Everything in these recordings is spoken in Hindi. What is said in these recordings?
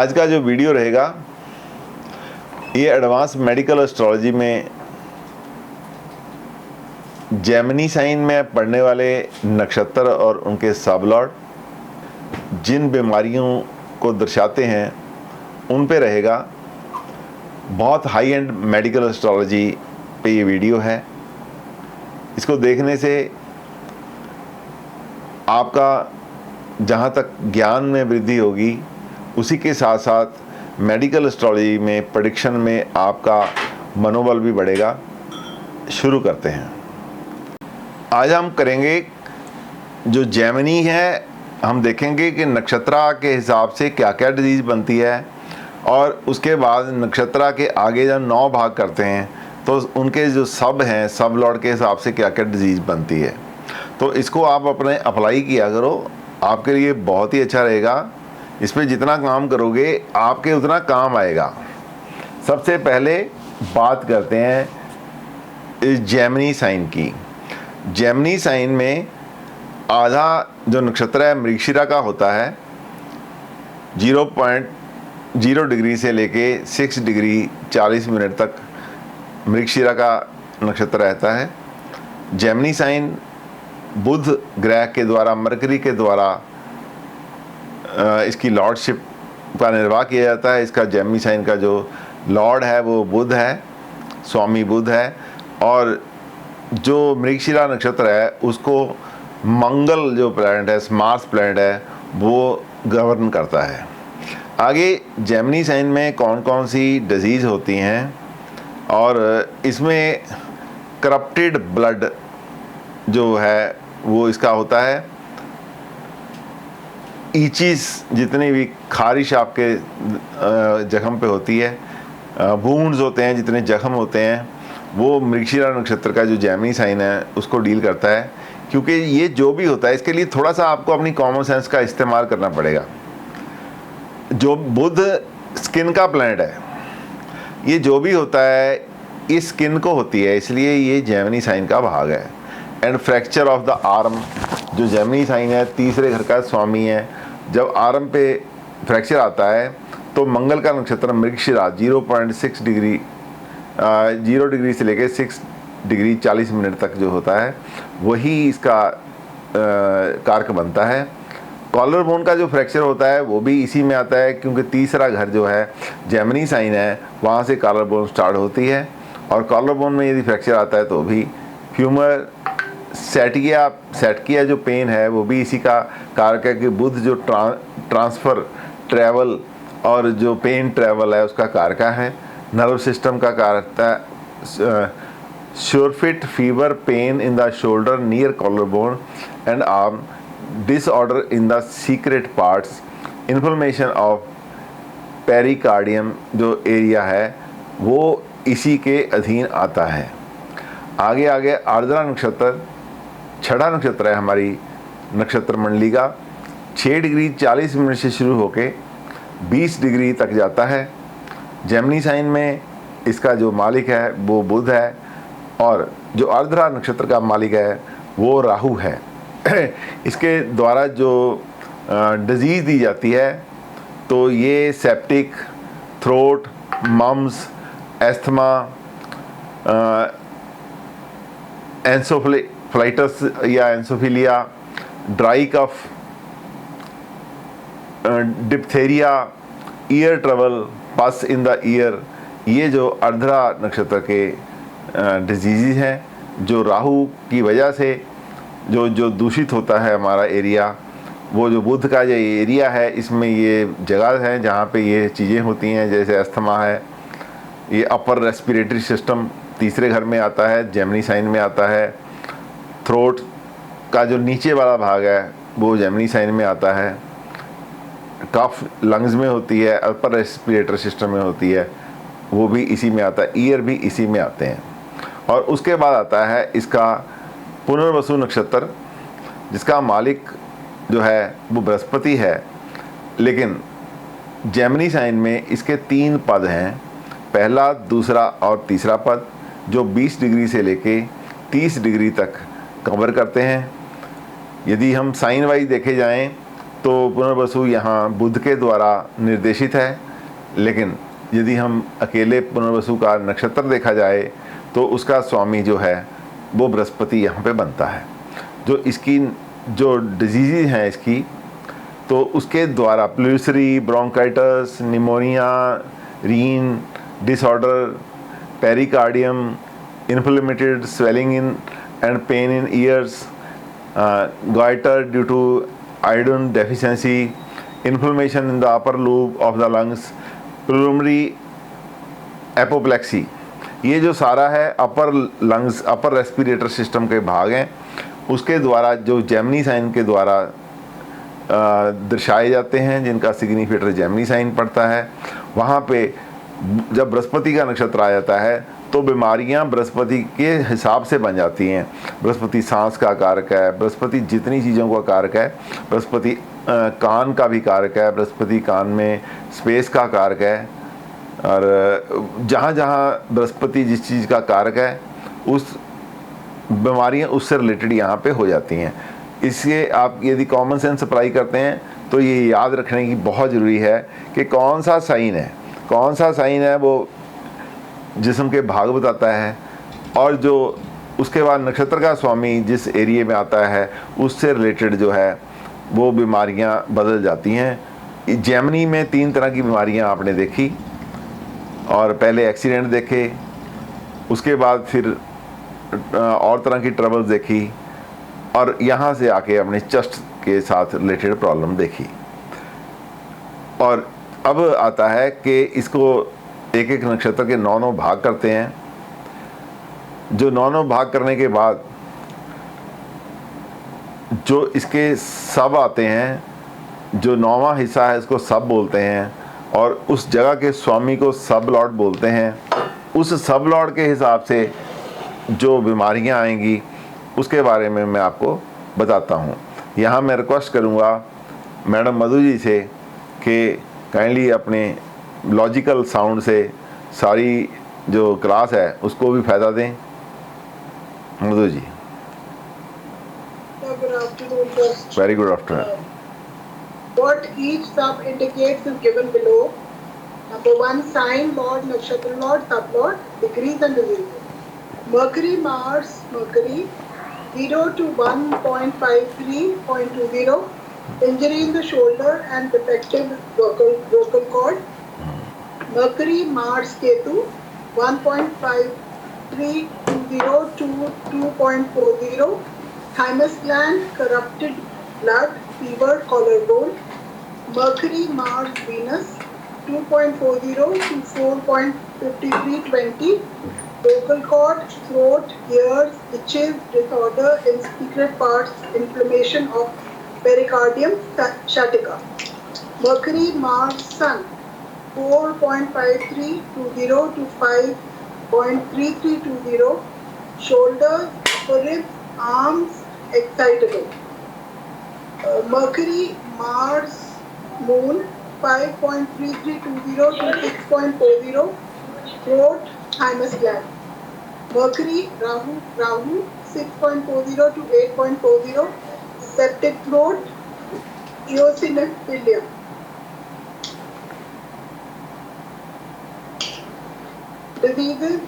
आज का जो वीडियो रहेगा ये एडवांस मेडिकल एस्ट्रोलॉजी में जेमिनी साइन में पढ़ने वाले नक्षत्र और उनके सबलॉर्ड जिन बीमारियों को दर्शाते हैं उन पे रहेगा। बहुत हाई एंड मेडिकल एस्ट्रोलॉजी पे ये वीडियो है। इसको देखने से आपका जहाँ तक ज्ञान में वृद्धि होगी, उसी के साथ साथ मेडिकल एस्ट्रोलॉजी में प्रेडिक्शन में आपका मनोबल भी बढ़ेगा। शुरू करते हैं। आज हम करेंगे जो जेमिनी है, हम देखेंगे कि नक्षत्र के हिसाब से क्या क्या डिजीज़ बनती है और उसके बाद नक्षत्र के आगे जब 9 भाग करते हैं तो उनके जो सब हैं, सब लॉर्ड के हिसाब से क्या क्या डिजीज़ बनती है। तो इसको आप अपने अप्लाई किया करो, आपके लिए बहुत ही अच्छा रहेगा। इस पर जितना काम करोगे आपके उतना काम आएगा। सबसे पहले बात करते हैं इस जेमिनी साइन की। जेमिनी साइन में आधा जो नक्षत्र है मृगशिरा का होता है। 0.0 डिग्री से लेके 6 डिग्री 40 मिनट तक मृगशिरा का नक्षत्र रहता है। जेमिनी साइन बुध ग्रह के द्वारा, मरकरी के द्वारा इसकी लॉर्डशिप का निर्वाह किया जाता है। इसका जेमिनी साइन का जो लॉर्ड है वो बुध है, स्वामी बुध है। और जो मृगशिरा नक्षत्र है उसको मंगल जो प्लैनेट है, मार्स प्लैनेट है, वो गवर्न करता है। आगे जेमिनी साइन में कौन कौन सी डिजीज़ होती हैं और इसमें करप्टेड ब्लड जो है वो इसका होता है। ईचीज़ जितनी भी खारिश आपके जख्म पे होती है, वुंड्स होते हैं, जितने जख्म होते हैं, वो मृगशिरा नक्षत्र का जो जेमिनी साइन है उसको डील करता है। क्योंकि ये जो भी होता है इसके लिए थोड़ा सा आपको अपनी कॉमन सेंस का इस्तेमाल करना पड़ेगा। जो बुध स्किन का प्लैनेट है, ये जो भी होता है इस स्किन को होती है, इसलिए ये जेमिनी साइन का भाग है। And fracture of the arm, जो जेमिनी साइन है तीसरे घर का स्वामी है। जब आर्म पे फ्रैक्चर आता है तो मंगल का नक्षत्र मृगशिरा 0.6 डिग्री 0 डिग्री से लेकर 6 डिग्री 40 मिनट तक जो होता है वही इसका कारक बनता है। कॉलर बोन का जो फ्रैक्चर होता है वो भी इसी में आता है, क्योंकि तीसरा घर जो है जेमिनी साइन है, वहाँ से कॉलर बोन स्टार्ट होती है। और कॉलर बोन में यदि फ्रैक्चर आता है तो भी फ्यूमर सेटकिया जो पेन है वो भी इसी का कारक है कि बुध जो ट्रांसफ़र ट्रैवल और जो पेन ट्रैवल है उसका कारक है। नर्व सिस्टम का कारक है। श्योरफिट fever pain in the shoulder near collar bone and arm, disorder in the secret parts, inflammation of pericardium जो एरिया है वो इसी के अधीन आता है। आगे आर्द्रा नक्षत्र छठा नक्षत्र है हमारी नक्षत्र मंडली का। 6 डिग्री 40 मिनट से शुरू होके 20 डिग्री तक जाता है। जेमिनी साइन में इसका जो मालिक है वो बुध है और जो आर्द्रा नक्षत्र का मालिक है वो राहु है। इसके द्वारा जो डिजीज़ दी जाती है तो ये septic, throat, mumps, asthma, encephalitis या eosinophilia, dry cough, diphtheria, ear trouble, pus in the year, ये जो आर्द्रा नक्षत्र के डिजीज़ हैं जो राहु की वजह से जो दूषित होता है हमारा एरिया, वो जो बुध का जो एरिया है इसमें ये जगह है जहाँ पे ये चीज़ें होती हैं। जैसे अस्थमा है, ये अपर रेस्पिरेटरी सिस्टम तीसरे घर में आता है, जेमिनी साइन में आता है। थ्रोट का जो नीचे वाला भाग है वो जेमिनी साइन में आता है। कफ लंग्स में होती है, अपर रेस्पिरेटरी सिस्टम में होती है, वो भी इसी में आता है। ईयर भी इसी में आते हैं। और उसके बाद आता है इसका पुनर्वसु नक्षत्र, जिसका मालिक जो है वो बृहस्पति है। लेकिन जेमिनी साइन में इसके 3 पद हैं, पहला, दूसरा और तीसरा पद, जो 20 डिग्री से लेके 30 डिग्री तक कवर करते हैं। यदि हम साइन वाइज देखे जाएं तो पुनर्वसु यहाँ बुध के द्वारा निर्देशित है, लेकिन यदि हम अकेले पुनर्वसु का नक्षत्र देखा जाए तो उसका स्वामी जो है वो बृहस्पति यहाँ पे बनता है। जो इसकी जो डिजीज़ हैं इसकी, तो उसके द्वारा प्लूसरी, ब्रोंकाइटिस, निमोनिया, रीन disorder, pericardium, inflamed swelling in and pain in ears, goiter due to iodine deficiency, inflammation in the upper lobe of the lungs, pulmonary apoplexy, ये जो सारा है अपर लंग्स, अपर रेस्पिरेटर सिस्टम के भाग हैं, उसके द्वारा जो जेमिनी साइन के द्वारा दर्शाए जाते हैं, जिनका सिग्निफिकेटर जेमिनी साइन पड़ता है। वहाँ पे जब बृहस्पति का नक्षत्र आ जाता है तो बीमारियां बृहस्पति के हिसाब से बन जाती हैं। बृहस्पति सांस का कारक है, बृहस्पति जितनी चीज़ों का कारक है, बृहस्पति कान का भी कारक है, बृहस्पति कान में स्पेस का कारक है, और जहाँ जहाँ बृहस्पति जिस चीज़ का कारक है उस बीमारियां उससे रिलेटेड यहाँ पे हो जाती हैं। इसलिए आप यदि कॉमन सेंस अप्लाई करते हैं तो ये याद रखने की बहुत ज़रूरी है कि कौन सा साइन है, कौन सा साइन है वो जिस्म के भाग बताता है, और जो उसके बाद नक्षत्र का स्वामी जिस एरिया में आता है उससे रिलेटेड जो है वो बीमारियां बदल जाती हैं। जेमिनी में 3 तरह की बीमारियां आपने देखी, और पहले एक्सीडेंट देखे, उसके बाद फिर और तरह की ट्रबल्स देखी, और यहाँ से आके अपने चेस्ट के साथ रिलेटेड प्रॉब्लम देखी। और अब आता है कि इसको एक एक नक्षत्र के 9 भाग करते हैं। जो 9 भाग करने के बाद जो इसके सब आते हैं, जो 9वां हिस्सा है इसको सब बोलते हैं, और उस जगह के स्वामी को सब लॉर्ड बोलते हैं। उस सब लॉर्ड के हिसाब से जो बीमारियां आएंगी उसके बारे में मैं आपको बताता हूं। यहाँ मैं रिक्वेस्ट करूँगा मैडम मधु जी से कि काइंडली अपने लॉजिकल साउंड से सारी जो क्लास है उसको भी फ़ायदा दें। Madhu ji. Very good afternoon. What each sub indicates is given below. Number 1, sign, lord, nakshatra lord, sub lord, degrees and diseases. Mercury, Mars, Mercury, 0 to 1.53.20, injury in the shoulder and defective vocal cord. Mercury, Mars, Ketu, 1.5320 to 2.40, thymus gland, corrupted blood, fever, collarbone. Mercury, Mars, Venus, 2.40 to 4.5320, vocal cord, throat, ears, itches, disorder in secret parts, inflammation of pericardium, sciatica. Mercury, Mars, Sun, 4.5320 to 5.3320, shoulders, upper ribs, arms, excitable. Mercury, Mars, Moon, 5.3320 to 6.40, throat, thymus gland. Mercury, Rahu, 6.40 to 8.40, septic throat, eosinophilia. Diseases,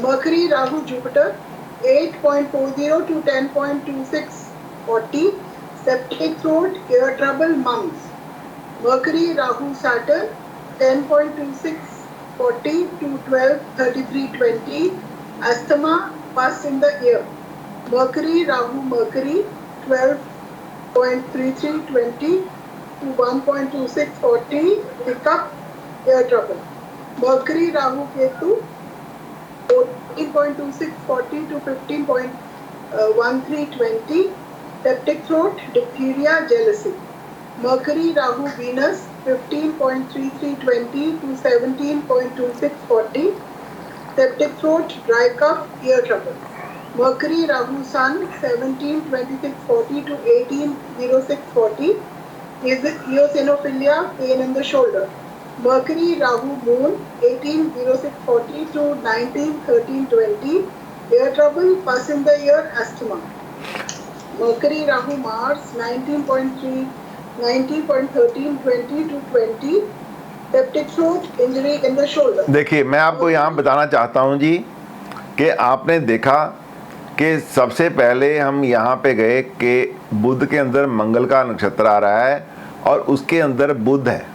Mercury, Rahu, Jupiter, 8.40 to 10.2640, septic throat, ear trouble, mumps. Mercury, Rahu, Saturn, 10.2640 to 12.3320, asthma, pus in the ear. Mercury, Rahu, Mercury, 12.3320 to 1.2640, hiccup, ear trouble. Mercury, Rahu, Ketu, 14.2640 to 15.1320, septic throat, diphtheria, jealousy. Mercury, Rahu, Venus, 15.3320 to 17.2640, septic throat, dry cough, ear trouble. Mercury, Rahu, Sun, 17.2640 to 18.0640, is eosinophilia, pain in the shoulder. Mercury, Rahu, Moon, 18.0640 to 19.1320, ear trouble, pus in the ear, asthma. Mercury, Rahu, Mars, 19.3, 19.13, 20 to 20. Septic throat, injury in the shoulder. देखिए मैं आपको यहाँ बताना चाहता हूँ जी कि आपने देखा कि सबसे पहले हम यहाँ पे गए कि बुध के अंदर मंगल का नक्षत्र आ रहा है और उसके अंदर बुध है,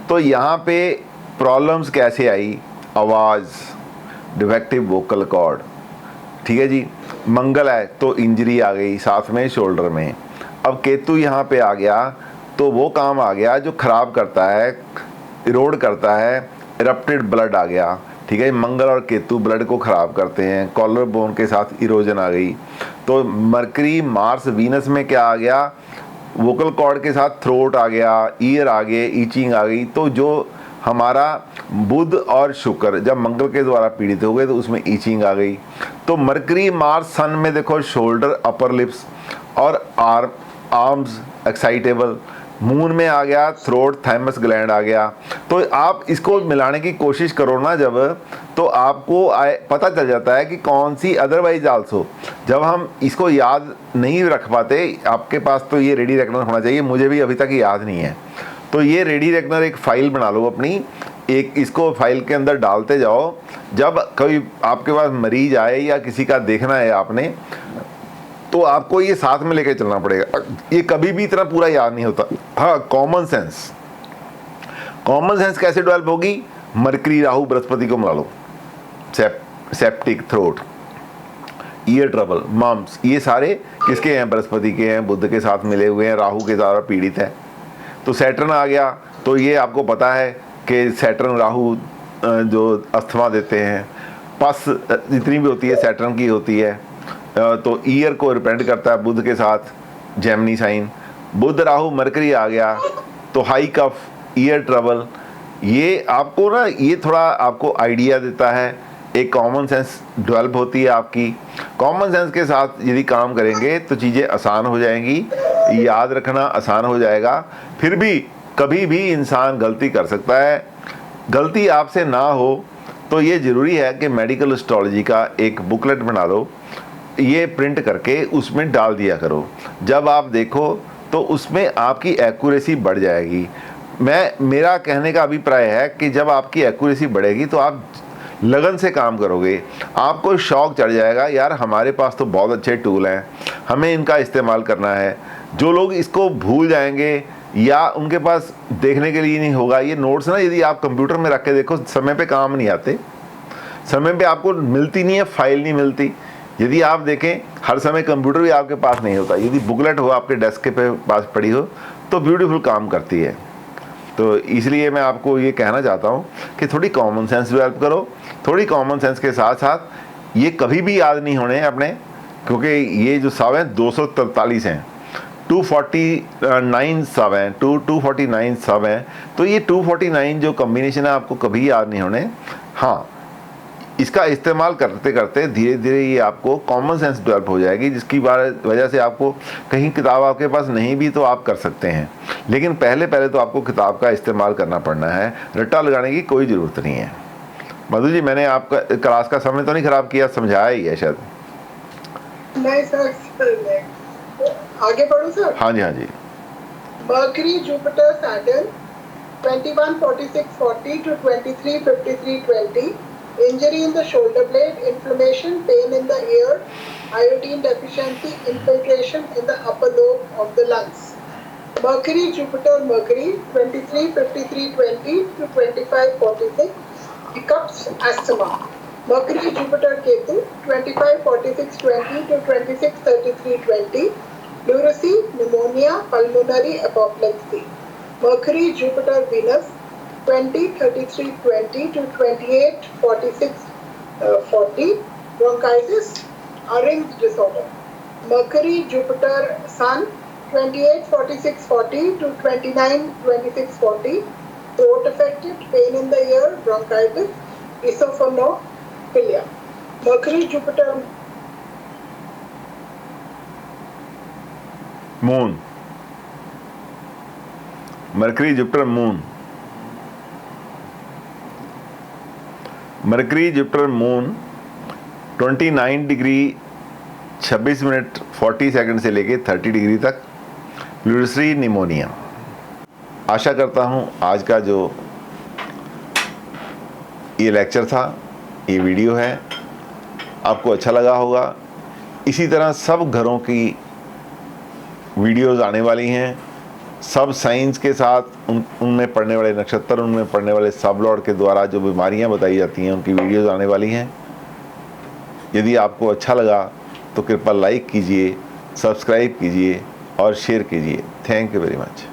तो यहाँ पे प्रॉब्लम्स कैसे आई, आवाज़, डिफेक्टिव वोकल कॉर्ड, ठीक है जी। मंगल है तो इंजरी आ गई साथ में शोल्डर में। अब केतु यहाँ पे आ गया तो वो काम आ गया जो खराब करता है, इरोड करता है, इरप्टेड ब्लड आ गया, ठीक है। मंगल और केतु ब्लड को ख़राब करते हैं, कॉलर बोन के साथ इरोजन आ गई। तो मरकरी, मार्स, वीनस में क्या आ गया, वोकल कॉर्ड के साथ थ्रोट आ गया, ईयर आ गए, ईचिंग आ गई। तो जो हमारा बुध और शुक्र जब मंगल के द्वारा पीड़ित हो गए तो उसमें ईचिंग आ गई। तो मरकरी, मार्स, सन में देखो शोल्डर, अपर लिप्स और आर्म्स एक्साइटेबल। मून में आ गया थ्रोट, थाइमस ग्लैंड आ गया। तो आप इसको मिलाने की कोशिश करो ना जब, तो आपको पता चल जाता है कि कौन सी। अदरवाइज आल्सो जब हम इसको याद नहीं रख पाते, आपके पास तो ये रेडी रेकनर होना चाहिए, मुझे भी अभी तक याद नहीं है। तो ये रेडी रेकनर एक फ़ाइल बना लो अपनी, एक इसको फाइल के अंदर डालते जाओ। जब कोई आपके पास मरीज आए या किसी का देखना है आपने, तो आपको ये साथ में लेके चलना पड़ेगा। ये कभी भी इतना पूरा याद नहीं होता। हाँ, कॉमन सेंस, कॉमन सेंस कैसे डेवलप होगी, मरकरी, राहु, बृहस्पति को मिला लो। Septic throat, ear trouble, mumps, ये सारे किसके हैं, बृहस्पति के हैं, बुध के साथ मिले हुए हैं, राहु के द्वारा पीड़ित है। तो सैटर्न आ गया, तो ये आपको पता है कि सैटर्न राहु जो अस्थमा देते हैं, पस जितनी भी होती है सैटर्न की होती है। तो ईयर को रिप्रेजेंट करता है बुध के साथ, जेमिनी साइन। बुध, राहु, मरकरी आ गया तो हाई कफ, ईयर ट्रबल। ये आपको ना, ये थोड़ा आपको आइडिया देता है, एक कॉमन सेंस डेवलप होती है आपकी। कॉमन सेंस के साथ यदि काम करेंगे तो चीज़ें आसान हो जाएंगी, याद रखना आसान हो जाएगा। फिर भी कभी भी इंसान गलती कर सकता है। गलती आपसे ना हो तो ये ज़रूरी है कि मेडिकल एस्ट्रोलॉजी का एक बुकलेट बना लो, ये प्रिंट करके उसमें डाल दिया करो। जब आप देखो तो उसमें आपकी एक्यूरेसी बढ़ जाएगी। मेरा कहने का अभिप्राय है कि जब आपकी एक्यूरेसी बढ़ेगी तो आप लगन से काम करोगे। आपको शौक चढ़ जाएगा, यार हमारे पास तो बहुत अच्छे टूल हैं, हमें इनका इस्तेमाल करना है। जो लोग इसको भूल जाएंगे या उनके पास देखने के लिए नहीं होगा, ये नोट्स ना यदि आप कंप्यूटर में रख के देखो, समय पे काम नहीं आते, समय पे आपको मिलती नहीं है, फाइल नहीं मिलती। यदि आप देखें हर समय कंप्यूटर भी आपके पास नहीं होता, यदि बुकलेट हो आपके डेस्क के पास पड़ी हो तो ब्यूटीफुल काम करती है। तो इसलिए मैं आपको ये कहना चाहता हूँ कि थोड़ी कॉमन सेंस डेवलप करो। थोड़ी कॉमन सेंस के साथ साथ ये कभी भी याद नहीं होने अपने, क्योंकि ये जो सब हैं 243 हैं, 249 सब हैं, 249 सब हैं। तो ये 249 जो कम्बिनेशन है आपको कभी याद नहीं होने। हाँ, इसका इस्तेमाल करते करते धीरे धीरे ये आपको कॉमन सेंस डेवलप हो जाएगी, जिसकी वजह से आपको कहीं किताब आपके पास नहीं भी तो आप कर सकते हैं। लेकिन पहले तो आपको किताब का इस्तेमाल करना पड़ना है, रट्टा लगाने की कोई ज़रूरत नहीं है। मधु जी, मैंने आपका क्लास का समय तो नहीं खराब किया, समझाया ही है शायद। नहीं सर, आगे बढ़ो सर। हाँ जी, हाँ जी। Mercury, Jupiter, Saturn, 21:46:40 to 23:53:20. Injury in the shoulder blade, inflammation, pain in the ear, iodine deficiency, infiltration in the upper lobe of the lungs. Mercury, Jupiter, Mercury, 23:53:20 to 25:46. Hiccups, asthma. Mercury, Jupiter, Ketu, 25:46:20 to 26:33:20. Pleurisy, pneumonia, pulmonary apoplexy. Mercury, Jupiter, Venus, 20:33:20 to 28:46:40. Bronchitis, Ahrens disorder. Mercury, Jupiter, Sun, 28:46:40 to 29:26:40. Throat affected, pain in the ear, bronchitis, eosinophilia. Mercury, Jupiter, moon, mercury, Jupiter, moon. Mercury, Jupiter, moon 29 degree 26 minute 40 second से लेके 30 डिग्री तक प्लूरिसी निमोनिया। आशा करता हूँ आज का जो ये लेक्चर था, ये वीडियो है, आपको अच्छा लगा होगा। इसी तरह सब घरों की वीडियोज़ आने वाली हैं, सब साइंस के साथ उनमें पढ़ने वाले नक्षत्र, उनमें पढ़ने वाले सब लॉर्ड के द्वारा जो बीमारियां बताई जाती हैं उनकी वीडियोज़ आने वाली हैं। यदि आपको अच्छा लगा तो कृपया लाइक कीजिए, सब्सक्राइब कीजिए और शेयर कीजिए। Thank you very much.